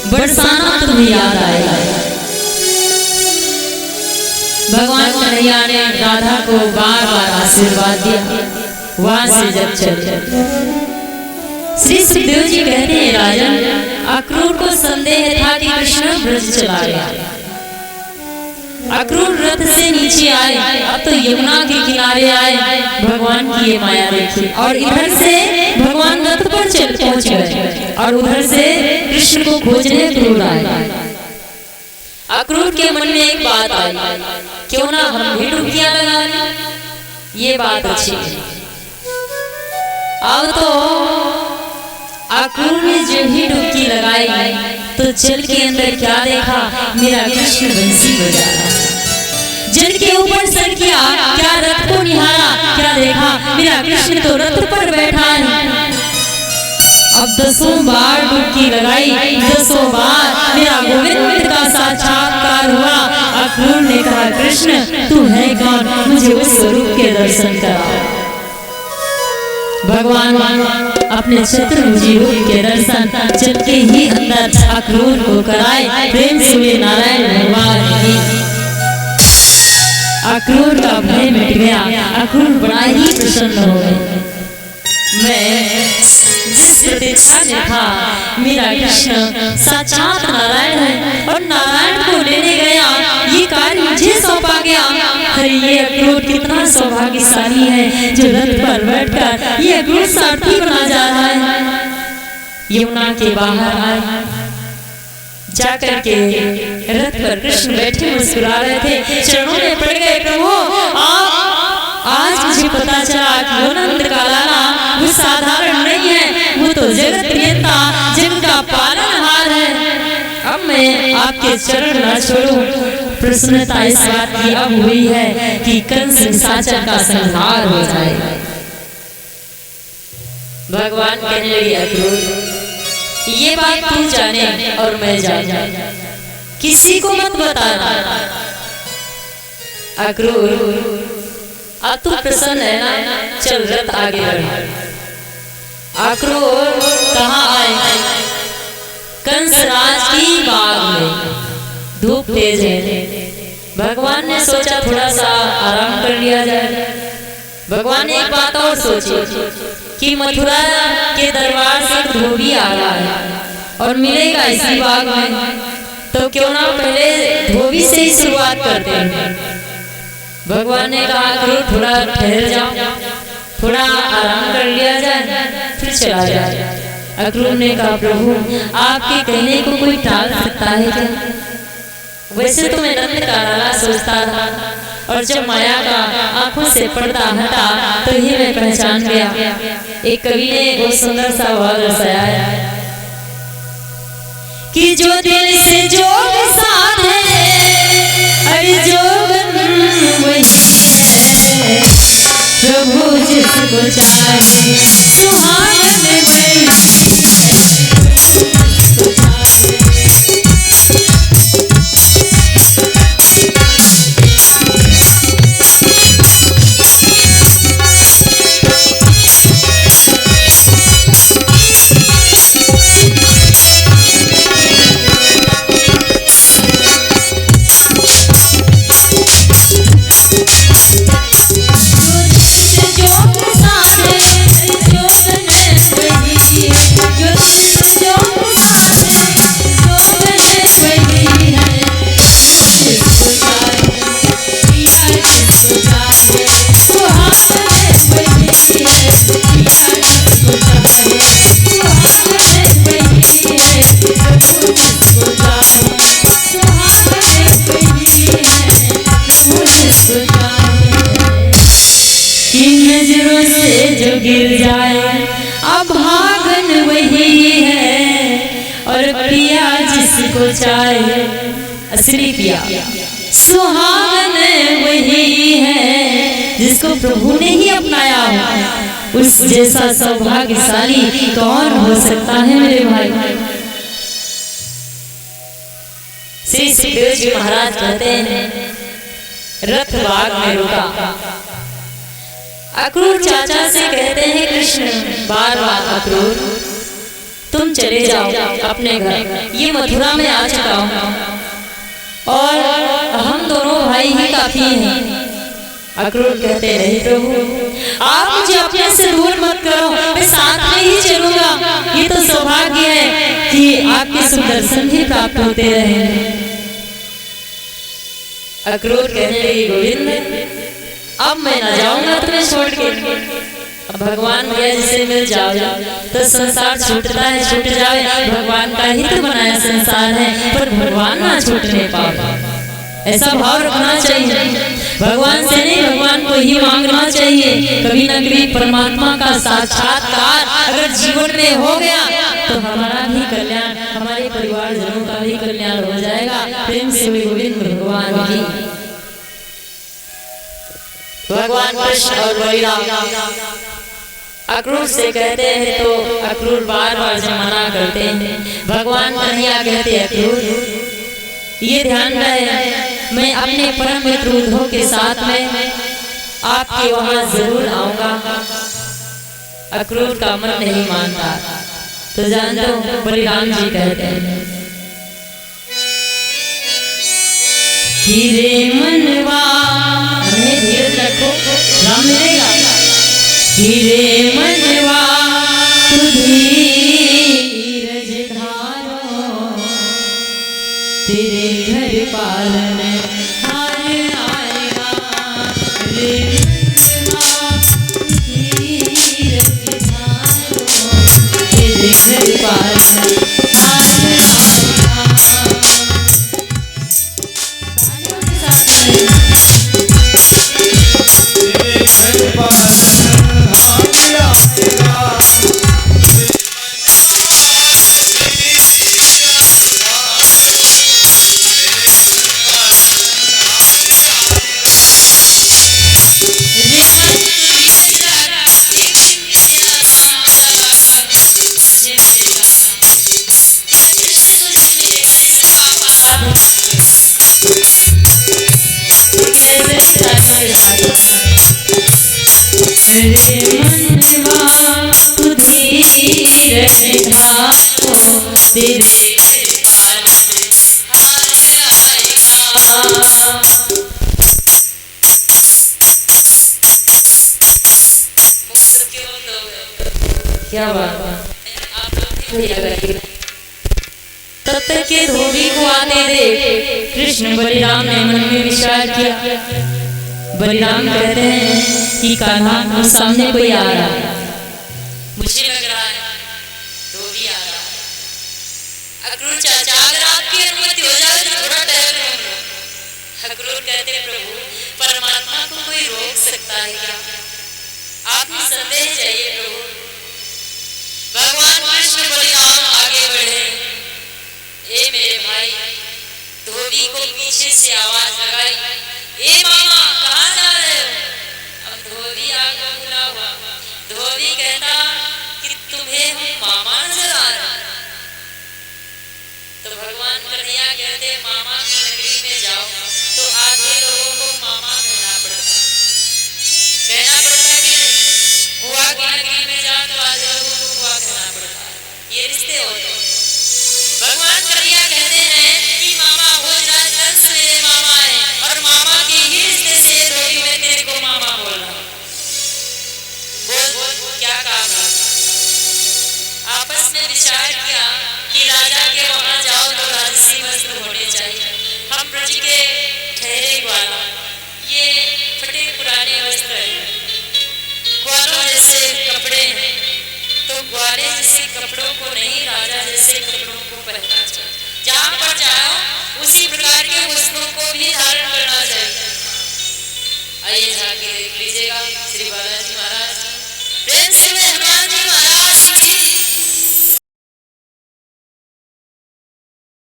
बरसाना तुम्हें याद आएगा। भगवान कन्हैया ने राधा को बार बार आशीर्वाद दिया। वहां से जब चले श्री सुखदेव जी कहते हैं, राजन अक्रूर को संदेह था कि कृष्ण ब्रज चला गया। अक्रूर रथ से नीचे आए, अब तो यमुना के किनारे आए। भगवान की ये माया देखी, और इधर से भगवान रथ पर चल पहुंच गए और उधर से कृष्ण को खोजने अक्रूर आए। अक्रूर के मन में एक बात आई, क्यों ना हम भी डुबकियां लगा लें, ये बात अच्छी है। अब तो अक्रूर ने जो ही डुबकी लगाई तो जल के अंदर क्या देखा, मेरा कृष्ण बंसी बजा रहा। जल के ऊपर सर किया, क्या रथ को निहारा, क्या देखा, मेरा कृष्ण तो रथ पर बैठा है। अब 10 बार डुबकी लगाई, 10 बार मेरा गोविंद का साक्षात्कार हुआ। अक्रूर ने कहा, कृष्ण तू है कौन, मुझे उस स्वरूप के दर्शन करा। भगवान अपने चतुर्भुजी रूप के दर्शन चल के ही अंदर अक्रूर को कराए। प्रेम से नारायण भगवान की। अक्रूर का भय मिट गया, अक्रूर बड़ा ही प्रसन्न हो गए। मैं जिस प्रतीक्षा में था, मेरा कृष्ण साक्षात नारायण है और नारायण को लेने गया, ये कार्य मुझे सौंपा गया। अरे ये अक्रूर कितना सौभाग्यशाली है जो रथ पर बैठकर ये अक्रूर सारथी बना जा रहा है। यमुना के बाहर आए, जाकर के रथ पर कृष्ण बैठे मुस्कुरा रहे थे, चरणों में पड़ गए, प्रभु आज मुझे पता चला कि वो नंद का लाला वो साधारण नहीं है, वो तो जगत नियंता जगत का पालनहार है। अब मैं आपके चरण न छोड़ूं। प्रसन्नता इस बात की अब हुई है कि कंस निशाचर का संहार हो जाए। भगवान कहने लगे, अक्रूर ये बात तू जाने और मैं जाने, किसी को मत बताना। अक्रूर अब तू प्रसन्न है ना, चल रथ आगे बढ़ा। अक्रूर कहाँ आए, कंस राज की बाग में। धूप तेज है, भगवान ने सोचा थोड़ा सा आराम कर लिया जाए। भगवान ने एक बात और सोची कि मथुरा के दरबार से धोबी आ रहा है और मिलेगा इसी बाग में, तो क्यों ना पहले धोबी से ही शुरुआत करते हैं। भगवान ने कहा, अक्रूर थोड़ा ठहर जाओ, थोड़ा आराम कर लिया जाए, फिर चला जाए। अक्रूर ने कहा, प्रभु आपके कहने को कोई टाल सकता है क्या? वैसे तो मैं नंद का लाला सोचता था, और जब माया का आंखों से पर्दा हटा तो ही मैं पहचान गया। एक कवि ने वो सुंदर सा भाव रचाया है कि जो दिल से जोग साथ है, अरे जोगन वही है, प्रभु जिसको चाहे सुहागन वही गिर जाए, अभागन वही है और प्रिया जिसको चाहे, असली प्रिया सुहागन वही है जिसको प्रभु ने ही अपनाया हो। उस जैसा सौभाग्यशाली कौन हो सकता है मेरे भाई। श्री सुखदेव जी महाराज कहते हैं, रथ बाग में रुका। अक्रूर चाचा से कहते हैं, कृष्ण बार बार अक्रूर तुम चले जाओ अपने घर, ये मथुरा में आ चुका हूँ और हम दोनों भाई ही काफी हैं। अक्रूर कहते नहीं प्रभु, आप मुझे अपने से दूर मत करो, मैं साथ में ही चलूंगा। ये तो सौभाग्य है कि आपके सुदर्शन भी प्राप्त होते रहे। अक्रूर कहने लगे गोविंद, अब मैं न जाऊंगा तुम्हें छोड़ के। अब भगवान भैया जिसे मिल जाओ तो संसार छूटता है, छूट जाए, भगवान का ही तो बनाया संसार है, पर भगवान ना छूटने पाओ, ऐसा भाव रखना चाहिए। भगवान से नहीं, भगवान को ही मांगना चाहिए। कभी न कभी परमात्मा का साक्षात्कार अगर जीवन में हो गया तो हमारा भी कल्याण, हमारे परिवारजनों का भी कल्याण हो जाएगा। प्रेम से गोविंद भगवान की। भगवान कृष्ण और बलराम अक्रूर से कहते हैं तो अक्रूर बार बार जब मना करते हैं, भगवान कन्हैया कहते अक्रूर ये ध्यान रहे, मैं अपने परम मित्र उद्धव के साथ में आपके वहां जरूर आऊंगा। अक्रूर का मन नहीं मानता तो जान दो बलराम जी कहते हैं, हीरे मनवा, हमें धीरज रखो, राम मिलेगा। हीरे मनवा तू धीरज धारो, तेरे घर पालन हार आएगा। रे मनवा धीरज धारो, तेरे घर पालन हार आएगा। तेरे घर पालन क्या बात, तब तक के धोबी को आते देख कृष्ण बलराम ने मन में विचार किया। बलराम कहते हैं कि कान्हा सामने कोई आ रहा है, मुझे लग रहा है धोबी आ रहा है। अक्रूर चाचा अगर आपकी अनुमति हो जाए तो थोड़ा टहल लूंगा। अक्रूर कहते हैं प्रभु, परमात्मा को कोई रोक सकता है क्या? आप में संदेह चाहिए प्रभु। भगवान कृष्ण बलराम आगे बढ़े, ए मेरे भाई, धोबी को पीछे से आवाज लगाई, ए मामा कहाँ जा रहे हो? अब धोबी आगे बुला हुआ, धोबी कहता कि तुम्हें हम मामा नजर आ रहा। तो भगवान कन्हैया कहते मामा की नगरी में जाओ तो आधे लोगों को मामा कहना पड़ता कि बुआ की नगरी में जाओ तो आधे लोगों को बुआ कहना पड़ता। ये रिश्ते होते। भगवान कन्हैया कहते हैं कि मामा भोजराज वंश मेरे मामा है और मामा के ही रिश्ते से धोबी मैं तेरे को मामा बोल रहा हूँ। बोल क्या काम है? आपस में विचार किया कि राजा के वहां जाओ तो राजसी वस्त्र होने चाहिए। हम ब्रज के ठहरे ग्वाला, ये फटे पुराने वस्त्र हैं, ग्वालों जैसे कपड़े हैं, तो ग्वाले जैसे कपड़ों को नहीं, राजा जैसे कपड़ों को पहनना चाहिए। जहाँ पर जाओ उसी प्रकार के वस्त्रों को भी धारण करना चाहिए। आइए जाके देख लीजिएगा।